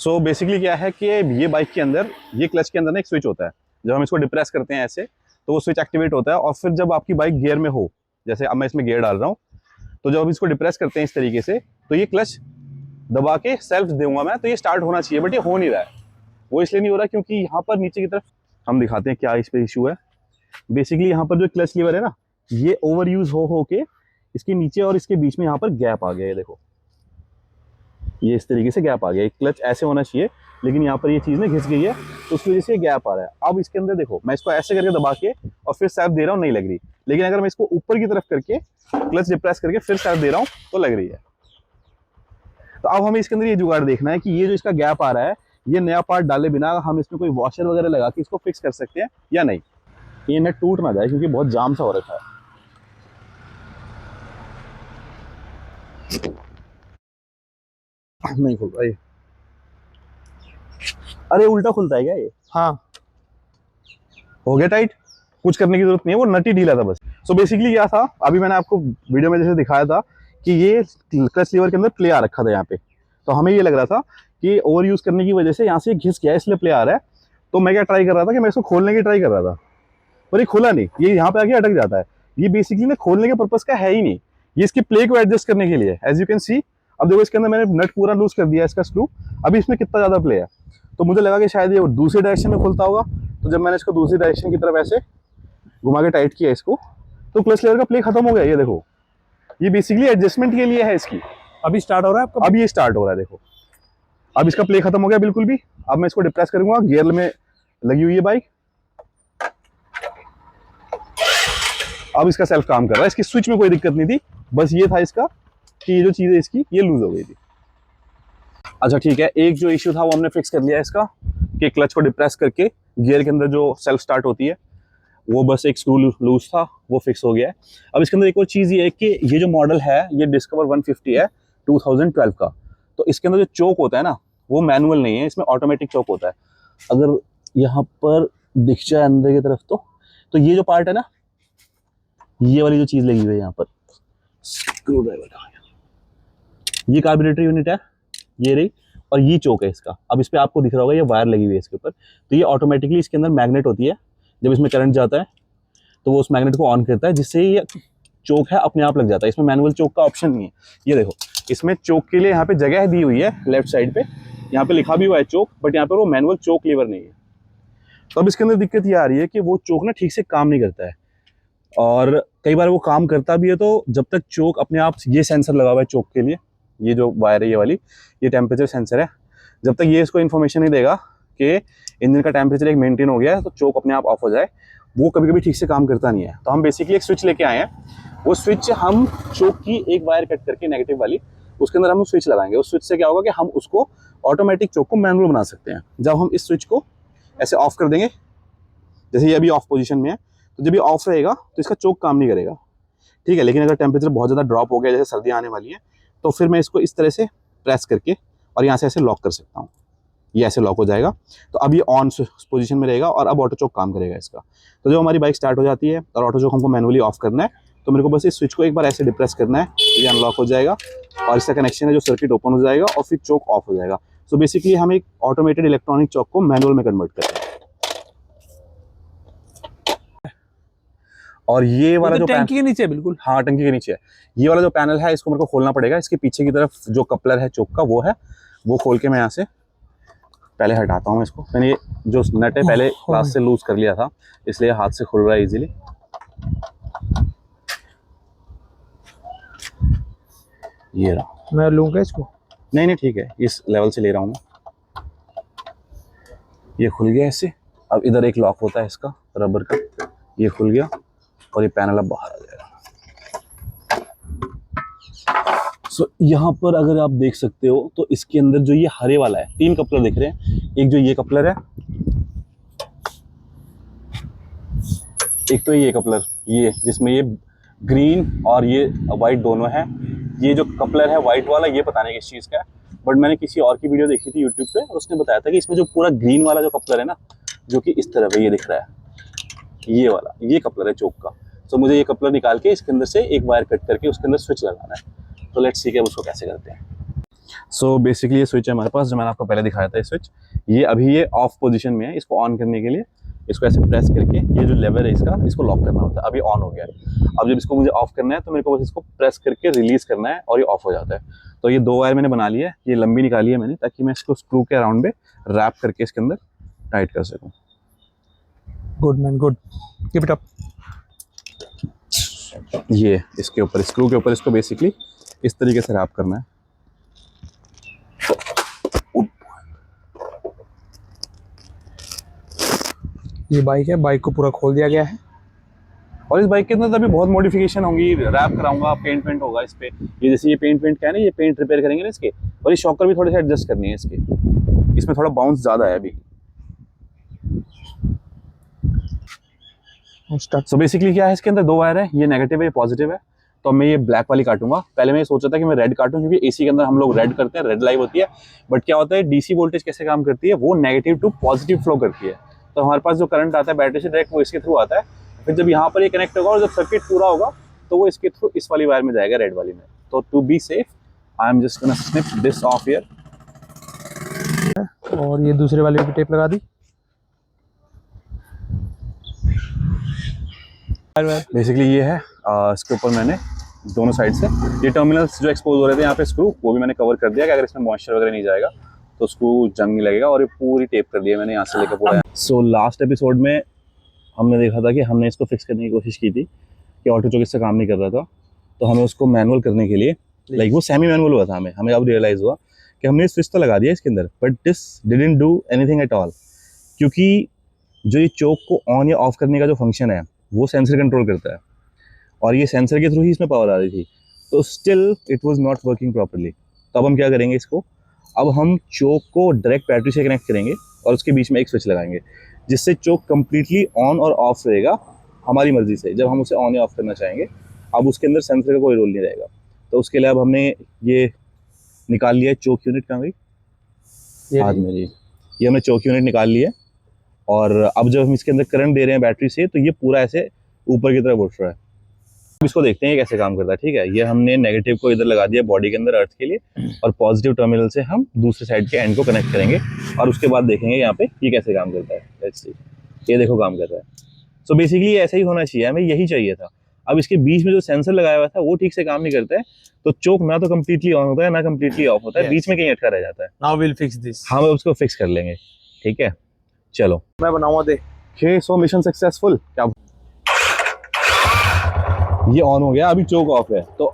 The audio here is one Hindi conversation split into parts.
सो बेसिकली क्या है कि ये बाइक के अंदर, ये क्लच के अंदर ना एक स्विच होता है। जब हम इसको डिप्रेस करते हैं ऐसे, तो वो स्विच एक्टिवेट होता है, और फिर जब आपकी बाइक गियर में हो, जैसे अब मैं इसमें गियर डाल रहा हूँ, तो जब आप इसको डिप्रेस करते हैं इस तरीके से, तो ये क्लच दबा के सेल्फ दूंगा मैं, तो ये स्टार्ट होना चाहिए, बट ये हो नहीं रहा है। वो इसलिए नहीं हो रहा क्योंकि यहाँ पर नीचे की तरफ, हम दिखाते हैं क्या इस पे इशू है। बेसिकली यहाँ पर जो क्लच लीवर है ना, ये ओवर यूज हो के इसके नीचे और इसके बीच में यहाँ पर गैप आ गया है। देखो, ये इस तरीके से गैप आ गया है। क्लच ऐसे होना चाहिए, लेकिन यहाँ पर ये चीज़ ना घिस गई है, तो उसकी वजह से गैप आ रहा है। अब इसके अंदर देखो, मैं इसको ऐसे करके दबा के और फिर सैप दे रहा हूँ, नहीं लग रही। लेकिन अगर मैं इसको ऊपर की तरफ करके क्लच डिप्रेस करके फिर सैप दे रहा हूँ, तो लग रही है। तो अब हमें इसके अंदर ये जुगाड़ देखना है कि ये जो इसका गैप आ रहा है, ये नया पार्ट डाले बिना हम इसमें कोई वॉशर वगैरह लगा के इसको फिक्स कर सकते हैं या नहीं। ये नेट टूट ना जाए क्योंकि बहुत जाम सा हो रखा है। नहीं खुल रहा ये। अरे उल्टा खुलता है क्या ये? हाँ, हो गया टाइट, कुछ करने की जरूरत नहीं है, वो नट ही ढीला था बस। सो बेसिकली क्या था, अभी मैंने आपको वीडियो में जैसे दिखाया था कि ये क्लच लीवर के अंदर प्ले आ रखा था यहाँ पे, तो हमें ये लग रहा था कि ओवर यूज करने की वजह से यहाँ से घिस गया, इसलिए प्ले आ रहा है। तो मैं क्या ट्राई कर रहा था कि मैं इसको खोलने की ट्राई कर रहा था, पर ये खुला नहीं, ये यहाँ पे आके अटक जाता है। ये बेसिकली ना खोलने के पर्पज का है ही नहीं, ये इसकी प्ले को एडजस्ट करने के लिए। एज यू कैन सी, अब देखो इसके अंदर मैंने नट पूरा लूज कर दिया इसका स्क्रू, अभी इसमें कितना ज्यादा प्ले है। तो मुझे लगा कि शायद ये दूसरी डायरेक्शन में खुलता होगा, तो जब मैंने इसको दूसरी डायरेक्शन की तरफ ऐसे घुमा के टाइट किया इसको, तो क्लच लेवर का प्ले खत्म हो गया। ये देखो, ये बेसिकली एडजस्टमेंट के लिए है इसकी। अभी स्टार्ट हो रहा है आपका? अब ये स्टार्ट हो रहा है, देखो अब इसका प्ले खत्म हो गया बिल्कुल भी। अब मैं इसको डिप्रेस करूंगा, गियर में लगी हुई है बाइक, अब इसका सेल्फ काम कर रहा है। इसकी स्विच में कोई दिक्कत नहीं थी, बस ये था इसका कि ये जो चीज है इसकी, ये लूज हो गई थी। अच्छा ठीक है, एक जो इश्यू था वो हमने फिक्स कर लिया इसका, कि क्लच को डिप्रेस करके गियर के अंदर जो सेल्फ स्टार्ट होती है, वो बस एक स्क्रू लूज था, वो फिक्स हो गया है। अब इसके अंदर एक और चीज़ ये है कि ये जो मॉडल है, ये डिस्कवर 150 है 2012 का। तो इसके अंदर जो चोक होता है ना, वो मैनुअल नहीं है, इसमें ऑटोमेटिक चोक होता है। अगर यहाँ पर दिख जाए अंदर की तरफ, तो ये जो पार्ट है ना, ये वाली जो चीज़ लगी हुई है यहाँ पर, स्क्रू ड्राइवर, ये कार्बोरेटर यूनिट है, ये रही, और ये चोक है इसका। अब इस पर आपको दिख रहा होगा ये वायर लगी हुई है इसके ऊपर, तो ये ऑटोमेटिकली इसके अंदर मैग्नेट होती है, जब इसमें करंट जाता है तो वो उस मैग्नेट को ऑन करता है, जिससे ये चोक है अपने आप लग जाता है। इसमें मैनुअल चोक का ऑप्शन नहीं है। ये देखो, इसमें चोक के लिए यहाँ पे जगह दी हुई है लेफ्ट साइड पे, यहाँ पे लिखा भी हुआ है चोक, बट यहाँ पे वो मैनुअल चोक लीवर नहीं है। तो अब इसके अंदर दिक्कत ये आ रही है कि वो चोक ना ठीक से काम नहीं करता है, और कई बार वो काम करता भी है तो जब तक चोक अपने आप, ये सेंसर लगा हुआ है चोक के लिए, ये जो वायर है ये वाली, ये टेम्परेचर सेंसर है, जब तक ये इसको इन्फॉर्मेशन नहीं देगा कि इंजन का टेम्परेचर एक मेंटेन हो गया है, तो चोक अपने आप ऑफ हो जाए, वो कभी कभी ठीक से काम करता नहीं है। तो हम बेसिकली एक स्विच लेके आए हैं, वो स्विच हम चोक की एक वायर कट करके नेगेटिव वाली, उसके अंदर हम स्विच लगाएंगे। उस स्विच से क्या होगा कि हम उसको ऑटोमेटिक चोक को मैनुअल बना सकते हैं। जब हम इस स्विच को ऐसे ऑफ कर देंगे, जैसे ये अभी ऑफ पोजीशन में है, तो जब ये ऑफ रहेगा तो इसका चोक काम नहीं करेगा, ठीक है। लेकिन अगर टेम्परेचर बहुत ज़्यादा ड्रॉप हो गया, जैसे सर्दियाँ आने वाली है, तो फिर मैं इसको इस तरह से प्रेस करके और यहाँ से ऐसे लॉक कर सकता हूँ, ये ऐसे लॉक हो जाएगा। तो अब ये ऑन पोजीशन में रहेगा और अब ऑटो चोक काम करेगा इसका। तो जब हमारी बाइक स्टार्ट हो जाती है और ऑटो चोक हमको मैनुअली ऑफ करना है, तो मेरे को बस इस स्विच को एक बार ऐसे डिप्रेस करना है, ये अनलॉक हो जाएगा और इसका कनेक्शन है जो सर्किट ओपन हो जाएगा और फिर चोक ऑफ हो जाएगा। सो बेसिकली हम एक ऑटोमेटेड इलेक्ट्रॉनिक चोक को मैनुअल में कन्वर्ट करते हैं। और ये वाला जो टंकी के नीचे, बिल्कुल हाँ टंकी के नीचे है, ये वाला जो पैनल है, इसको मेरे को खोलना पड़ेगा। इसके पीछे की तरफ जो कपलर है चोक का, वो है, वो खोल के मैं यहाँ से पहले हटाता हूँ इसको। मैंने ये जो नट है पहले क्लास से लूज कर लिया था, इसलिए हाथ से खुल रहा है इजीली। ये रहा, मैं लूंगा इसको? नहीं नहीं ठीक है, इस लेवल से ले रहा हूँ मैं। ये खुल गया ऐसे। अब इधर एक लॉक होता है इसका रबर का, ये खुल गया और ये पैनल अब बाहर आ जाएगा। सो यहाँ पर अगर आप देख सकते हो तो इसके अंदर जो ये हरे वाला है, 3 कपलर दिख रहे हैं। एक जो ये कपलर है, एक तो ये कपलर, ये जिसमें ये ग्रीन और ये वाइट दोनों है। ये जो कपलर है वाइट वाला, ये पता नहीं किस चीज़ का है, बट मैंने किसी और की वीडियो देखी थी यूट्यूब पे, और उसने बताया था कि इसमें जो पूरा ग्रीन वाला जो कपलर है ना, जो कि इस तरह है, ये दिख रहा है, ये वाला, ये कपलर है चोक का। तो मुझे ये कपलर निकाल के इसके अंदर से एक वायर कट करके उसके अंदर स्विच लगाना है। तो लेट्स सी कि अब उसको कैसे करते हैं। सो बेसिकली ये स्विच है हमारे पास, जो मैंने आपको पहले दिखाया था। ये स्विच ये अभी ये ऑफ पोजीशन में है। इसको ऑन करने के लिए इसको ऐसे प्रेस करके ये जो लेवर है इसका, इसको लॉक करना होता है। अभी ऑन हो गया है। अब जब इसको मुझे ऑफ करना है तो मेरे को बस इसको प्रेस करके रिलीज करना है और ये ऑफ हो जाता है। तो ये 2 वायर मैंने बना लिया है, ये लंबी निकाली है मैंने, ताकि मैं इसको स्क्रू के अराउंड में रैप करके इसके अंदर टाइट कर सकूँ। Good man, good, keep it up. ये इसके ऊपर, स्क्रू के ऊपर इसको बेसिकली इस तरीके से रैप करना है। ये बाइक है, बाइक को पूरा खोल दिया गया है। और इस बाइक के अंदर अभी बहुत मॉडिफिकेशन होंगी, रैप कराऊंगा, पेंट वेंट होगा इस पे। ये जैसे ये पेंट वेंट क्या है ना, ये पेंट रिपेयर करेंगे ना इसके, और ये शॉकर भी थोड़े से एडजस्ट करनी है इसके, इसमें थोड़ा बाउंस ज़्यादा है अभी। सो बेसिकली क्या है, इसके अंदर 2 वायर है, ये नेगेटिव है, ये पॉजिटिव है। तो मैं ये ब्लैक वाली काटूंगा। पहले मैं ये सोचा था कि मैं रेड काटूं, क्योंकि एसी के अंदर हम लोग रेड करते हैं, रेड लाइव होती है। बट क्या होता है, डीसी वोल्टेज कैसे काम करती है, वो नेगेटिव टू पॉजिटिव फ्लो करती है। तो हमारे पास जो करंट आता है बैटरी से डायरेक्ट, वो इसके थ्रू आता है। फिर जब यहाँ पर ये कनेक्ट होगा और जब सर्किट पूरा होगा तो वो इसके थ्रू इस वाली वायर में जाएगा, रेड वाली में। तो to be safe I am just gonna snip this off here. और ये दूसरे वाले पे टेप लगा दी। बेसिकली ये है, इसके ऊपर मैंने दोनों साइड से ये टर्मिनल्स जो एक्सपोज हो रहे थे यहाँ पे स्क्रू, वो भी मैंने कवर कर दिया कि अगर इसमें मॉइस्चर वगैरह नहीं जाएगा तो स्क्रू जंग नहीं लगेगा। और ये पूरी टेप कर दिया मैंने यहाँ से लेकर पूरा। सो लास्ट एपिसोड में हमने देखा था कि हमने इसको फिक्स करने की कोशिश की थी कि ऑटो चोक इससे काम नहीं कर रहा था, तो हमें उसको मैनुअल करने के लिए, लाइक वो सेमी मैनुअल हुआ था, हमें अब रियलाइज़ हुआ कि हमने स्विच तो लगा दिया इसके अंदर, but this didn't do anything at all. क्योंकि जो ये चोक को ऑन या ऑफ करने का जो फंक्शन है वो सेंसर कंट्रोल करता है, और ये सेंसर के थ्रू ही इसमें पावर आ रही थी, तो still it was not working properly. तो अब हम क्या करेंगे इसको, अब हम चोक को डायरेक्ट बैटरी से कनेक्ट करेंगे और उसके बीच में एक स्विच लगाएंगे, जिससे चोक कम्प्लीटली ऑन और ऑफ रहेगा हमारी मर्जी से, जब हम उसे ऑन या ऑफ करना चाहेंगे। अब उसके अंदर सेंसर का कोई रोल नहीं रहेगा। तो उसके लिए अब हमने ये निकाल लिया है चोक यूनिट। कहाँ गई हाथ में जी, ये हमने चोक यूनिट निकाल लिया है। और अब जब हम इसके अंदर करंट दे रहे हैं बैटरी से, तो ये पूरा ऐसे ऊपर की तरफ उठ रहा है। इसको देखते हैं ये कैसे काम करता है। ठीक है, ये हमने नेगेटिव को इधर लगा दिया बॉडी के अंदर अर्थ के लिए, और पॉजिटिव टर्मिनल से हम दूसरे साइड के एंड को कनेक्ट करेंगे, और उसके बाद देखेंगे यहाँ पे ये कैसे काम करता है। लेट्स सी, ये देखो काम कर रहा है। सो बेसिकली ऐसा ही होना चाहिए, हमें यही चाहिए था। अब इसके बीच में जो सेंसर लगाया हुआ था वो ठीक से काम नहीं करता है, तो चोक ना तो कम्प्लीटली ऑन होता है ना कम्प्लीटली ऑफ होता है, बीच में कहीं अटका रह जाता है। Now will fix this. हम उसको फिक्स कर लेंगे। ठीक है, चलो मैं बनाऊंगा दे। Okay, so mission successful. क्या ये ऑन हो गया, अभी चोक ऑफ है। तो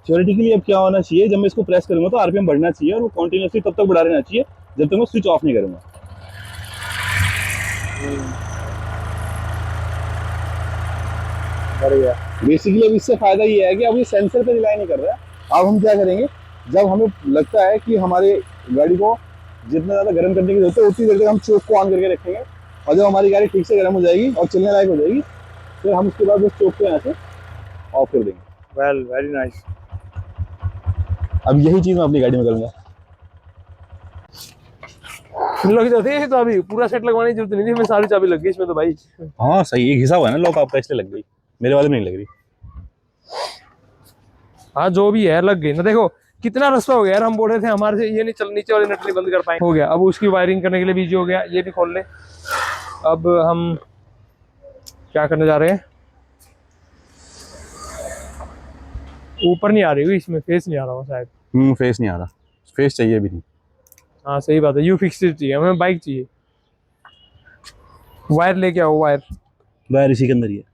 थ्योरेटिकली अब क्या होना चाहिए, जब मैं इसको प्रेस करूंगा तो आरपीएम बढ़ना चाहिए, और वो कंटिन्यूअसली तब तक बढ़ा रहना चाहिए जब तक मैं स्विच ऑफ नहीं करूंगा। बढ़िया। बेसिकली अब इससे फायदा ये है कि अब ये सेंसर पे रिलाई नहीं कर रहा है। अब हम क्या करेंगे, जब हमें लगता है कि हमारे गाड़ी को जितना ज़्यादा गर्म करने की जरूरत है, उतनी देर तक हम चोक को ऑन करके रखेंगे, और जब हमारी गाड़ी ठीक से गर्म हो जाएगी और चलने लायक हो जाएगी, फिर हम उसके बाद उस चोक को यहाँ से ऑफ कर देंगे। Well, very nice. अब यही चीज़ मैं अपनी गाड़ी में करूँगा। लग जाते हैं तो अभी पूरा सेट लगवाने की जरूरत नहीं थी, मैं सारी चाबी लग गई इसमें तो भाई। हाँ सही, एक घिसा हुआ है ना लॉक आपका, इसलिए लग गई, मेरे वाले में नहीं लग रही। हाँ जो भी है लग गई ना। देखो कितना रास्ता हो गया यार, हम बोल रहे थे हमारे से ये नहीं चल, नीचे वाले नट नहीं बंद कर पाए, हो गया। अब उसकी वायरिंग करने के लिए बिजी हो गया, ये भी खोल ले। अब हम क्या करने जा रहे हैं, ऊपर नहीं आ रही हुई इसमें, फेस नहीं आ रहा हो शायद। फेस नहीं आ रहा, फेस चाहिए भी नहीं। हाँ सही बात है, यू फिक्स चाहिए हमें, बाइक चाहिए। वायर लेके आओ, वायर इसी के अंदर ही है।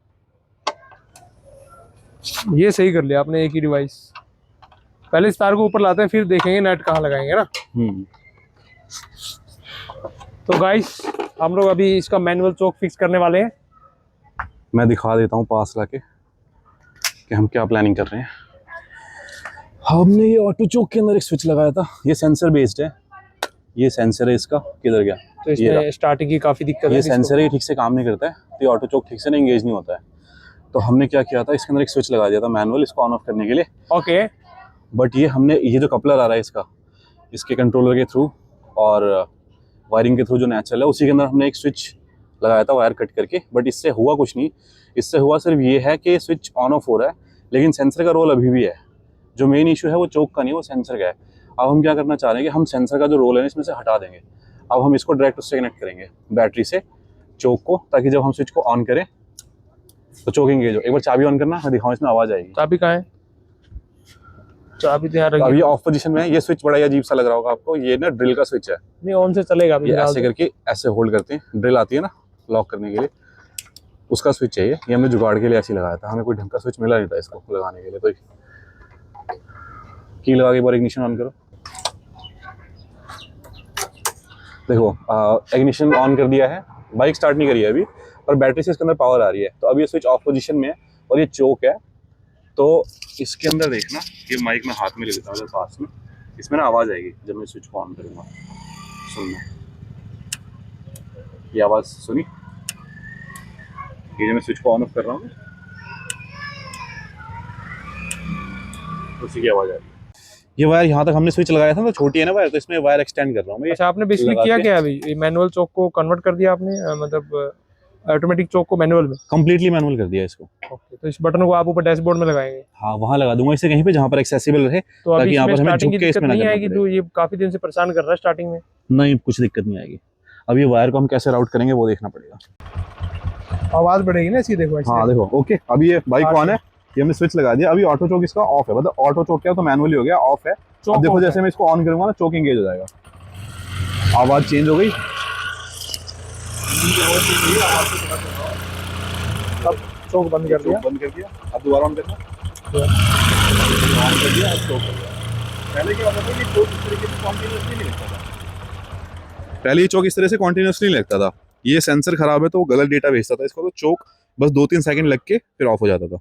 ये सही कर लिया आपने, एक ही डिवाइस। पहले इस तार को ऊपर लाते हैं, फिर देखेंगे नेट कहाँ लगाएंगे ना। तो गाइस हम लोग अभी इसका मैनुअल चोक फिक्स करने वाले हैं। मैं दिखा देता हूँ पास लाके कि हम क्या प्लानिंग कर रहे हैं। हमने ये ऑटो चोक के अंदर एक स्विच लगाया था, ये सेंसर बेस्ड है। ये सेंसर है इसका, किधर गया, तो इसमें स्टार्टिंग की काफी दिक्कत है। ये सेंसर है, ठीक से काम नहीं करता है, तो ये ऑटो चोक ठीक से नहीं एंगेज नहीं होता है। तो हमने क्या किया था, इसके अंदर एक स्विच लगा दिया था मैनुअल, इसको ऑन ऑफ करने के लिए। ओके। बट ये हमने, ये जो कपलर आ रहा है इसका, इसके कंट्रोलर के थ्रू और वायरिंग के थ्रू जो नेचुरल है, उसी के अंदर हमने एक स्विच लगाया था वायर कट करके। बट इससे हुआ कुछ नहीं, इससे हुआ सिर्फ ये है कि स्विच ऑन ऑफ हो रहा है, लेकिन सेंसर का रोल अभी भी है। जो मेन इशू है वो चोक का नहीं, वो सेंसर का है। अब हम क्या करना चाह रहे हैं कि हम सेंसर का जो रोल है इसमें से हटा देंगे। अब हम इसको डायरेक्ट उससे कनेक्ट करेंगे बैटरी से चोक को, ताकि जब हम स्विच को ऑन करें तो चोकिंग गेज हो। एक बार चाबी ऑन करना, मैं दिखाऊं इसमें आवाज आएगी। चाबी कहाँ है? चाबी तो यहाँ तो रखी अभी है। ऑफ पोजीशन में है। ये स्विच बड़ा ही अजीब सा लग रहा होगा आपको, ये ना ड्रिल का स्विच है। नहीं ऑन से चलेगा अभी ये फिलहाल ऐसे तो। करके ऐसे होल्ड करते हैं, ड्रिल आती है ना लॉक करने के लिए, उसका स्विच है ये हमने जुगाड़ के लिए ऐसे ही लगाया था। हमें कोई ढंग का स्विच मिला नहीं था इसको लगाने के लिए, तो की लगा के एक बार इग्निशन ऑन करो। देखो इग्निशन ऑन कर दिया है, बाइक स्टार्ट नहीं करी है अभी, पर बैटरी से इसके अंदर पावर आ रही है। तो अब ये स्विच ऑफ पोजीशन में है और ये चोक है। तो इसके अंदर देखना, ये माइक में हाथ में ले लेता हूँ पास में, इसमें ना आवाज़ आएगी जब मैं स्विच को ऑन करूँगा। सुनना, ये आवाज़ सुनी, ये जब मैं स्विच को ऑन ऑफ कर रहा हूँ उसी की आवाज़ आ रही है। ये वायर यहाँ तक हमने स्विच लगाया था तो छोटी है ना वायर, तो इसमें वायर एक्सटेंड कर रहा हूँ मैं। अच्छा, आपने बेसिकली किया क्या अभी? ये मैनुअल चोक को कन्वर्ट कर दिया आपने, मतलब ऑटोमेटिक चोक को मैनुअल में? कंप्लीटली मैनुअल कर दिया इसको। ओके, तो इस बटन को आप ऊपर डैशबोर्ड में लगाएंगे? हाँ, वहाँ लगा दूंगा इसे कहीं पे जहाँ पर एक्सेसिबल रहे, तो अभी ताकि यहाँ इसमें पर हमें स्टार्टिंग झुक की के दिक्कत इसमें ना नहीं करना आएगी? पड़े। तो ये काफी दिन से परेशान कर रहा है स्टार्टिंग में। नहीं, कुछ दिक्कत नहीं आएगी। अब ये वायर को हम कैसे राउट करेंगे वो देखना पड़ेगा। आवाज बढ़ेगी ना इसकी, देखो ऐसे। हाँ देखो, ओके अभी ये बाइक ऑन है, ये हमने स्विच लगा दिया। अभी ऑटो चोक इसका ऑफ है, मतलब ऑटो चोक क्या तो मैनुअली हो गया, ऑफ है। अब देखो जैसे मैं इसको ऑन करूंगा ना, चोक एंगेज हो जाएगा, आवाज चेंज हो गई। अब चोक बंद कर दिया। बंद कर दिया, अब दोबारा ऑन करना, ऑन कर दिया, अब चोक हो गया। पहले क्या होता था कि चोक इस तरीके से कॉन्टिन्यूसली नहीं लगता था। पहले ये चोक इस तरह से कॉन्टिन्यूसली नहीं लगता था, ये सेंसर खराब है तो वो गलत डेटा भेजता था इसको, तो चोक बस 2-3 सेकंड लग के फिर ऑफ हो जाता था।